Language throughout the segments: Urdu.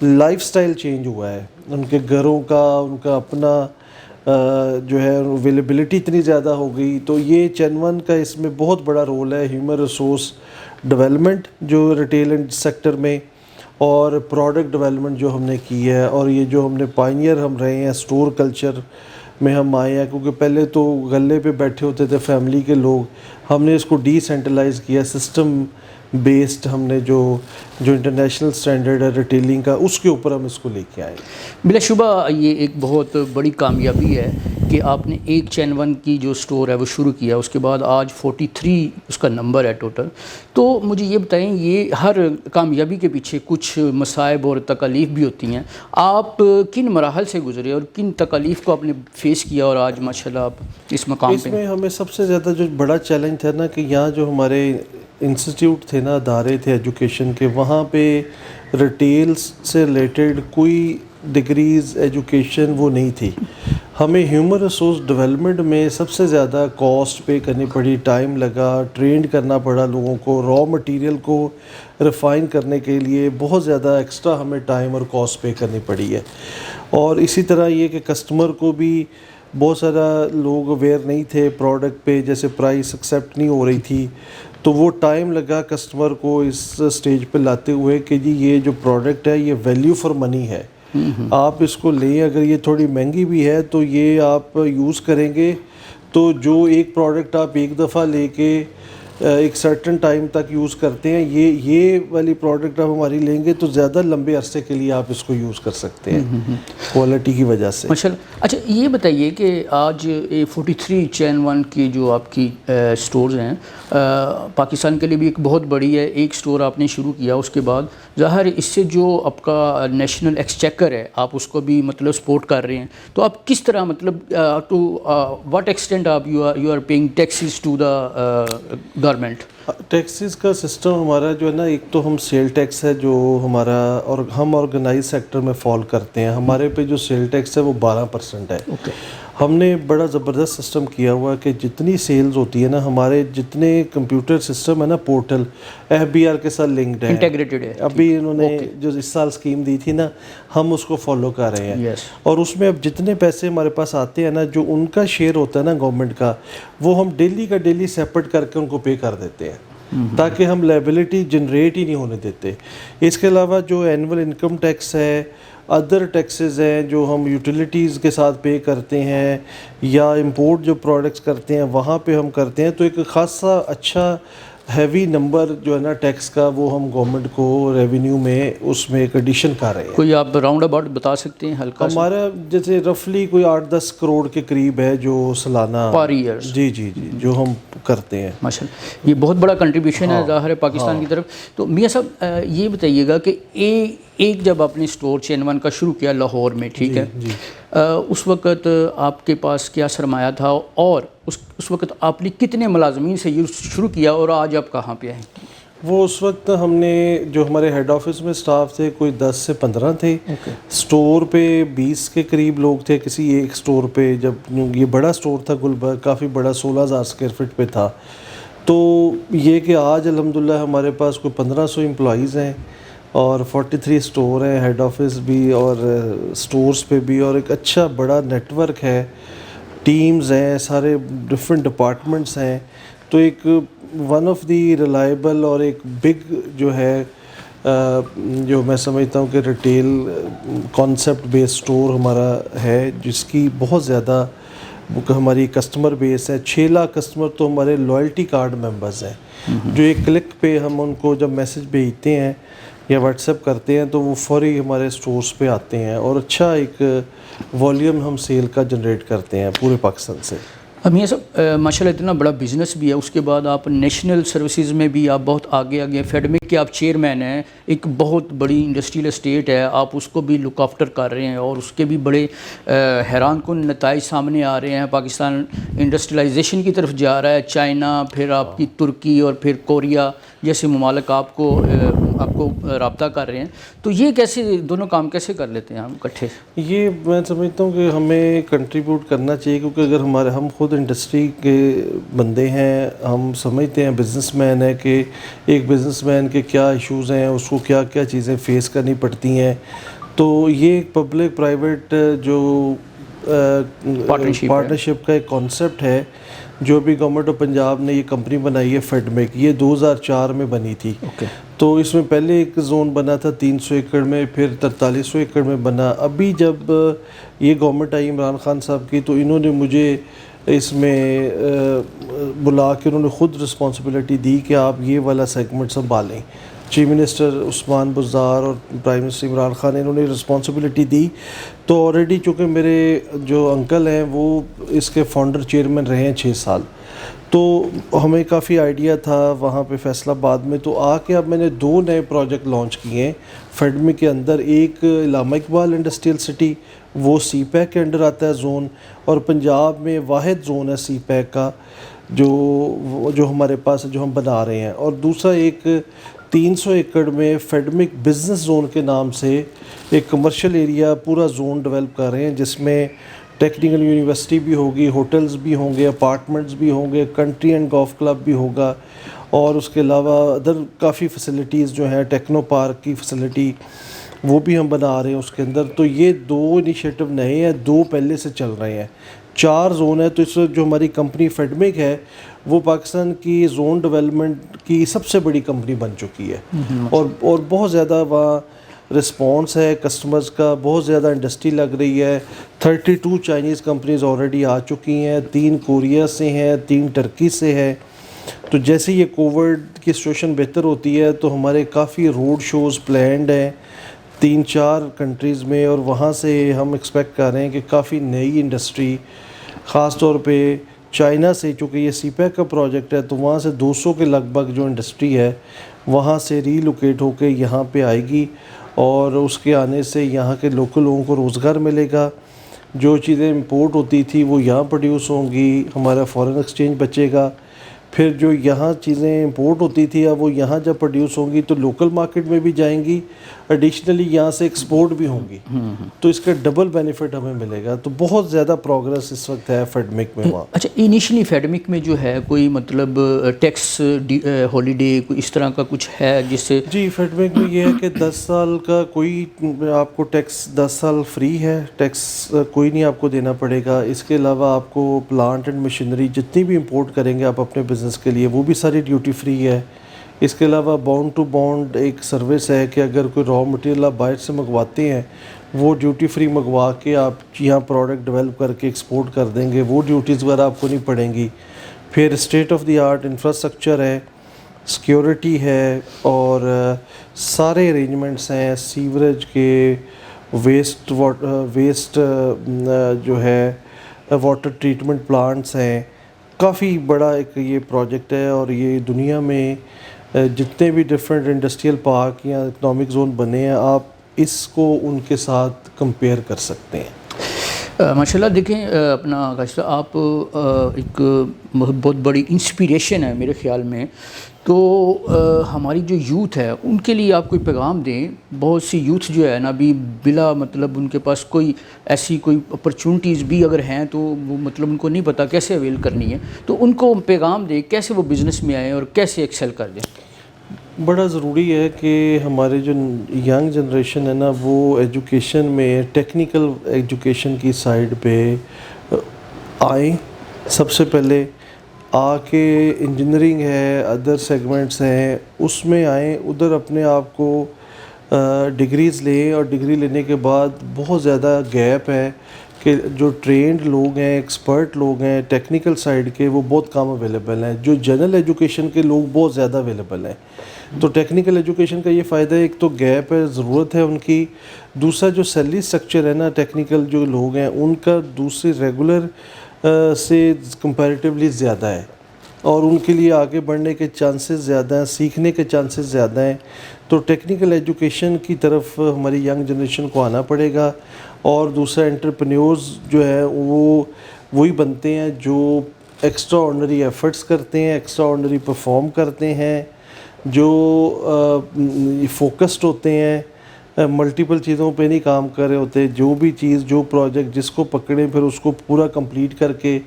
لائف سٹائل چینج ہوا ہے، ان کے گھروں کا، ان کا اپنا جو ہے اویلیبلٹی اتنی زیادہ ہو گئی. تو یہ چین ون کا اس میں بہت بڑا رول ہے، ہیومن ریسورس ڈیولپمنٹ جو ریٹیل سیکٹر میں، اور پروڈکٹ ڈیولپمنٹ جو ہم نے کی ہے، اور یہ جو ہم نے پائنیئر ہم رہے ہیں اسٹور کلچر میں ہم آئے ہیں. کیونکہ پہلے تو غلے پہ بیٹھے ہوتے تھے فیملی کے لوگ، ہم نے اس کو ڈی سینٹرلائز کیا، سسٹم بیسڈ ہم نے جو انٹرنیشنل سٹینڈرڈ ہے ریٹیلنگ کا، اس کے اوپر ہم اس کو لے کے آئے. بلا شبہ یہ ایک بہت بڑی کامیابی ہے کہ آپ نے ایک چین ون کی جو سٹور ہے وہ شروع کیا، اس کے بعد آج 43 اس کا نمبر ہے ٹوٹل. تو مجھے یہ بتائیں، یہ ہر کامیابی کے پیچھے کچھ مصائب اور تکالیف بھی ہوتی ہیں، آپ کن مراحل سے گزرے اور کن تکالیف کو آپ نے فیس کیا اور آج ماشاءاللہ آپ اس مقام پہ؟ اس میں ہمیں سب سے زیادہ جو بڑا چیلنج تھا نا، کہ یہاں جو ہمارے انسٹیٹیوٹ تھے نا، ادارے تھے ایجوکیشن کے، وہاں پہ ریٹیل سے ریلیٹڈ کوئی ڈگریز ایجوکیشن وہ نہیں تھی. ہمیں ہیومن ریسورس ڈیولپمنٹ میں سب سے زیادہ کاسٹ پے کرنی پڑی، ٹائم لگا، ٹرینڈ کرنا پڑا لوگوں کو، را مٹیریل کو ریفائن کرنے کے لیے بہت زیادہ ایکسٹرا ہمیں ٹائم اور کاسٹ پے کرنی پڑی ہے. اور اسی طرح یہ کہ کسٹمر کو بھی بہت سارا لوگ اویئر نہیں تھے پروڈکٹ پہ، جیسے پرائس ایکسیپٹ نہیں ہو رہی تھی، تو وہ ٹائم لگا کسٹمر کو اس سٹیج پہ لاتے ہوئے کہ جی یہ جو پروڈکٹ ہے یہ ویلیو فار منی ہے، آپ اس کو لیں، اگر یہ تھوڑی مہنگی بھی ہے تو یہ آپ یوز کریں گے تو جو ایک پروڈکٹ آپ ایک دفعہ لے کے ایک سرٹن ٹائم تک یوز کرتے ہیں، یہ والی پروڈکٹ آپ ہماری لیں گے تو زیادہ لمبے عرصے کے لیے آپ اس کو یوز کر سکتے ہیں کوالٹی کی وجہ سے. اچھا یہ بتائیے کہ آج 43 چین ون کی جو آپ کی سٹورز ہیں پاکستان کے لیے بھی ایک بہت بڑی ہے. ایک سٹور آپ نے شروع کیا، اس کے بعد ظاہر اس سے جو آپ کا نیشنل ایکسچیکر ہے آپ اس کو بھی مطلب سپورٹ کر رہے ہیں. تو آپ کس طرح مطلب ٹو واٹ ایکسٹینٹ آپ you are paying taxes to the government? Taxes کا سسٹم ہمارا جو ہے نا، ایک تو ہم سیل ٹیکس ہے جو ہمارا، اور ہم آرگنائز سیکٹر میں فال کرتے ہیں، ہمارے پہ جو سیل ٹیکس ہے وہ 12% ہے. ہم نے بڑا زبردست سسٹم کیا ہوا کہ جتنی سیلز ہوتی ہے نا، ہمارے جتنے کمپیوٹر سسٹم ہے نا، پورٹل FBR کے ساتھ لنکڈ ہے، انٹیگریٹڈ ہے. ابھی انہوں نے جو اس سال اسکیم دی تھی نا، ہم اس کو فالو کر رہے ہیں. اور اس میں اب جتنے پیسے ہمارے پاس آتے ہیں نا، جو ان کا شیئر ہوتا ہے نا گورنمنٹ کا، وہ ہم ڈیلی کا ڈیلی سیپریٹ کر کے ان کو پے کر دیتے ہیں، تاکہ ہم لائبلٹی جنریٹ ہی نہیں ہونے دیتے. اس کے علاوہ جو اینول انکم ٹیکس ہے، ادر ٹیکسز ہیں جو ہم یوٹیلیٹیز کے ساتھ پے کرتے ہیں، یا امپورٹ جو پروڈکٹس کرتے ہیں وہاں پہ ہم کرتے ہیں، تو ایک خاصا اچھا ہیوی نمبر جو ہے نا ٹیکس کا، وہ ہم گورنمنٹ کو ریونیو میں اس میں ایک ایڈیشن کر رہے ہیں. کوئی آپ راؤنڈ اباؤٹ بتا سکتے ہیں ہلکا؟ ہمارا جیسے رفلی کوئی 8-10 کروڑ کے قریب ہے جو سالانہ پر ایئر، جی جو ہم کرتے ہیں. ماشاءاللہ یہ بہت بڑا کنٹریبیوشن ہے ظاہر ہے پاکستان کی طرف. تو میاں صاحب یہ بتائیے گا کہ ایک جب آپ نے اسٹور چین ون کا شروع کیا لاہور میں، ٹھیک ہے، اس وقت آپ کے پاس کیا سرمایہ تھا، اور اس وقت آپ نے کتنے ملازمین سے یہ شروع کیا، اور آج آپ کہاں پہ ہیں؟ وہ اس وقت ہم نے جو ہمارے ہیڈ آفس میں سٹاف تھے کوئی 10 سے 15 تھے، سٹور پہ 20 کے قریب لوگ تھے کسی ایک سٹور پہ. جب یہ بڑا سٹور تھا گلبرگ، کافی بڑا 16,000 اسکوائر فٹ پہ تھا. تو یہ کہ آج الحمدللہ ہمارے پاس کوئی 1500 امپلائیز ہیں، اور 43 سٹور ہیں، ہیڈ آفس بھی اور سٹورز پہ بھی، اور ایک اچھا بڑا نیٹ ورک ہے، ٹیمز ہیں، سارے ڈفرینٹ ڈپارٹمنٹس ہیں. تو ایک ون آف دی ریلائبل اور ایک بگ جو ہے، جو میں سمجھتا ہوں کہ ریٹیل کانسیپٹ بیس سٹور ہمارا ہے، جس کی بہت زیادہ ہماری کسٹمر بیس ہے. 6 لاکھ کسٹمر تو ہمارے لائلٹی کارڈ ممبرز ہیں، جو ایک کلک پہ ہم ان کو جب میسج بھیجتے ہیں یا واٹس ایپ کرتے ہیں تو وہ فوری ہمارے سٹورز پہ آتے ہیں، اور اچھا ایک والیوم ہم سیل کا جنریٹ کرتے ہیں پورے پاکستان سے. میاں صاحب ماشاءاللہ اتنا بڑا بزنس بھی ہے، اس کے بعد آپ نیشنل سروسز میں بھی آپ بہت آگے فیڈمک کے آپ چیئرمین ہیں، ایک بہت بڑی انڈسٹریل اسٹیٹ ہے، آپ اس کو بھی لک آفٹر کر رہے ہیں، اور اس کے بھی بڑے حیران کن نتائج سامنے آ رہے ہیں. پاکستان انڈسٹریلائزیشن کی طرف جا رہا ہے، چائنا، پھر آپ کی ترکی اور پھر کوریا جیسے ممالک آپ کو رابطہ کر رہے ہیں. تو یہ کیسے دونوں کام کیسے کر لیتے ہیں ہم اکٹھے؟ یہ میں سمجھتا ہوں کہ ہمیں کنٹریبیوٹ کرنا چاہیے، کیونکہ اگر ہم خود انڈسٹری کے بندے ہیں، ہم سمجھتے ہیں بزنس مین ہے کہ ایک بزنس مین کے کیا ایشوز ہیں، اس کو کیا کیا چیزیں فیس کرنی پڑتی ہیں. تو یہ ایک پبلک پرائیویٹ جو پارٹنرشپ کا ایک کانسیپٹ ہے جو بھی گورنمنٹ آف پنجاب نے یہ کمپنی بنائی ہے فیڈمک، یہ 2004 میں بنی تھی. تو اس میں پہلے ایک زون بنا تھا 300 ایکڑ میں، پھر 4300 ایکڑ میں بنا. ابھی جب یہ گورنمنٹ آئی عمران خان صاحب کی تو انہوں نے مجھے اس میں بلا کے انہوں نے خود رسپانسبلٹی دی کہ آپ یہ والا segment سنبھالیں. Chief minister Usman Buzdar اور پرائم منسٹر عمران خان انہوں نے رسپانسبلٹی دی. تو آلریڈی چونکہ میرے جو انکل ہیں وہ اس کے فاؤنڈر چیئرمین رہے ہیں 6 سال، تو ہمیں کافی آئیڈیا تھا وہاں پہ فیصل آباد میں. تو آ کے اب میں نے 2 نئے پروجیکٹ لانچ کیے ہیں فیڈمک کے اندر. ایک علامہ اقبال انڈسٹریل سٹی، وہ سی پیک کے انڈر آتا ہے زون، اور پنجاب میں واحد زون ہے سی پیک کا جو ہمارے پاس جو ہم بنا رہے ہیں. اور دوسرا ایک 300 ایکڑ میں فیڈمک بزنس زون کے نام سے ایک کمرشل ایریا پورا زون ڈیولپ کر رہے ہیں، جس میں ٹیکنیکل یونیورسٹی بھی ہوگی، ہوٹلز بھی ہوں گے، اپارٹمنٹس بھی ہوں گے، کنٹری اینڈ گولف کلب بھی ہوگا، اور اس کے علاوہ ادر کافی فیسلٹیز جو ہیں، ٹیکنو پارک کی فیسلٹی وہ بھی ہم بنا رہے ہیں اس کے اندر. تو یہ 2 انیشیٹو نئے ہیں، 2 پہلے سے چل رہے ہیں. 4 زون ہے. تو اس وقت جو ہماری کمپنی فیڈمک ہے وہ پاکستان کی زون ڈیولپمنٹ کی سب سے بڑی کمپنی بن چکی ہے، اور بہت زیادہ وہاں رسپانس ہے کسٹمرز کا، بہت زیادہ انڈسٹری لگ رہی ہے. 32 چائنیز کمپنیز آلریڈی آ چکی ہیں، 3 کوریا سے ہیں، 3 ٹرکی سے ہے. تو جیسے یہ کووڈ کی سچویشن بہتر ہوتی ہے تو ہمارے کافی روڈ شوز پلینڈ ہیں 3-4 کنٹریز میں، اور وہاں سے ہم ایکسپیکٹ کر رہے ہیں کہ کافی نئی انڈسٹری، خاص طور پہ چائنا سے، چونکہ یہ سی پیک کا پروجیکٹ ہے تو وہاں سے 200 کے لگ بھگ جو انڈسٹری ہے وہاں سے ری لوکیٹ ہو کے یہاں پہ آئے گی، اور اس کے آنے سے یہاں کے لوکل لوگوں کو روزگار ملے گا. جو چیزیں امپورٹ ہوتی تھی وہ یہاں پروڈیوس ہوں گی، ہمارا فارن ایکسچینج بچے گا. پھر جو یہاں چیزیں امپورٹ ہوتی تھی اب وہ یہاں جب پروڈیوس ہوں گی تو لوکل مارکیٹ میں بھی جائیں گی، ایڈیشنلی یہاں سے ایکسپورٹ بھی ہوں گی. تو اس کا ڈبل بینیفٹ ہمیں ملے گا. تو بہت زیادہ پروگرس اس وقت ہے فیڈمک میں وہاں. اچھا، انیشلی فیڈمک میں جو ہے کوئی مطلب ٹیکس ہالیڈے کوئی اس طرح کا کچھ ہے جس سے؟ جی، فیڈمک میں یہ ہے کہ 10 سال کا کوئی آپ کو ٹیکس 10 سال فری ہے، ٹیکس کوئی نہیں آپ کو دینا پڑے گا. اس کے علاوہ آپ کو پلانٹ اینڈ مشینری جتنی بھی امپورٹ کریں گے آپ اپنے بزنس کے لیے وہ بھی ساری ڈیوٹی فری ہے. اس کے علاوہ بانڈ ٹو بانڈ ایک سروس ہے کہ اگر کوئی را مٹیریل آپ باہر سے منگواتے ہیں وہ ڈیوٹی فری منگوا کے آپ یہاں پروڈکٹ ڈیولپ کر کے ایکسپورٹ کر دیں گے، وہ ڈیوٹیز وغیرہ آپ کو نہیں پڑیں گی. پھر state of the art infrastructure ہے، سیکیورٹی ہے، اور سارے ارینجمنٹس ہیں سیوریج کے، ویسٹ جو ہے واٹر ٹریٹمنٹ پلانٹس ہیں. کافی بڑا ایک یہ پروجیکٹ ہے، اور یہ دنیا میں جتنے بھی ڈفرینٹ انڈسٹریل پارک یا اکنامک زون بنے ہیں آپ اس کو ان کے ساتھ کمپیئر کر سکتے ہیں. ماشاء اللہ. دیکھیں اپنا آکاش صاحب، آپ ایک بہت بڑی انسپیریشن ہے میرے خیال میں. تو ہماری جو یوتھ ہے ان کے لیے آپ کوئی پیغام دیں. بہت سی یوتھ جو ہے نا ابھی بلا مطلب ان کے پاس کوئی ایسی کوئی اپرچونٹیز بھی اگر ہیں تو وہ مطلب ان کو نہیں پتہ کیسے اویل کرنی ہے. تو ان کو پیغام دیں کیسے وہ بزنس میں آئیں اور کیسے ایکسل کر دیں. بڑا ضروری ہے کہ ہمارے جو ینگ جنریشن ہے نا وہ ایجوکیشن میں ٹیکنیکل ایجوکیشن کی سائڈ پہ آئیں. سب سے پہلے آ کے انجینئرنگ ہے، ادر سیگمنٹس ہیں اس میں آئیں، ادھر اپنے آپ کو ڈگریز لیں. اور ڈگری لینے کے بعد بہت زیادہ گیپ ہے کہ جو ٹرینڈ لوگ ہیں، ایکسپرٹ لوگ ہیں ٹیکنیکل سائڈ کے وہ بہت کم اویلیبل ہیں. جو جنرل ایجوکیشن کے لوگ بہت زیادہ اویلیبل ہیں. تو ٹیکنیکل ایجوکیشن کا یہ فائدہ ہے، ایک تو گیپ ہے، ضرورت ہے ان کی. دوسرا جو سیلری سٹرکچر ہے نا ٹیکنیکل جو لوگ ہیں ان کا دوسرے ریگولر سے کمپیریٹیولی زیادہ ہے، اور ان کے لیے آگے بڑھنے کے چانسز زیادہ ہیں، سیکھنے کے چانسز زیادہ ہیں. تو ٹیکنیکل ایجوکیشن کی طرف ہماری ینگ جنریشن کو آنا پڑے گا. اور دوسرا انٹرپرینیورز جو ہے وہ وہی بنتے ہیں جو ایکسٹرا آرڈنری ایفرٹس کرتے ہیں، ایکسٹرا آرڈنری پرفارم کرتے ہیں، جو فوکسڈ ہوتے ہیں، ملٹیپل چیزوں پہ نہیں کام کر رہے ہوتے. جو بھی چیز، جو پروجیکٹ جس کو پکڑیں پھر اس کو پورا کمپلیٹ کر کے.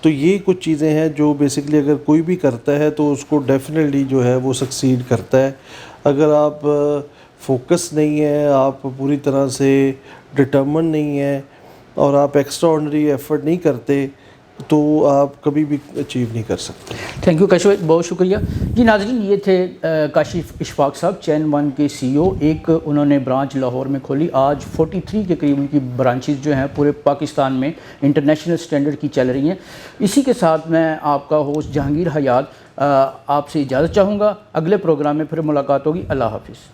تو یہ کچھ چیزیں ہیں جو بیسکلی اگر کوئی بھی کرتا ہے تو اس کو ڈیفینیٹلی جو ہے وہ سکسیڈ کرتا ہے. اگر آپ فوکس نہیں ہے، آپ پوری طرح سے ڈٹرمن نہیں ہیں اور آپ ایکسٹرا آرڈنری ایفرٹ نہیں کرتے تو آپ کبھی بھی اچیو نہیں کر سکتے۔ تھینک یو کاشف بھائی، بہت شکریہ جی۔ ناظرین یہ تھے کاشف اشفاق صاحب، چین ون کے سی او۔ ایک انہوں نے برانچ لاہور میں کھولی، آج 43 کے قریب ان کی برانچز جو ہیں پورے پاکستان میں انٹرنیشنل سٹینڈرڈ کی چل رہی ہیں۔ اسی کے ساتھ میں آپ کا ہوسٹ جہانگیر حیات آپ سے اجازت چاہوں گا، اگلے پروگرام میں پھر ملاقات ہوگی۔ اللہ حافظ۔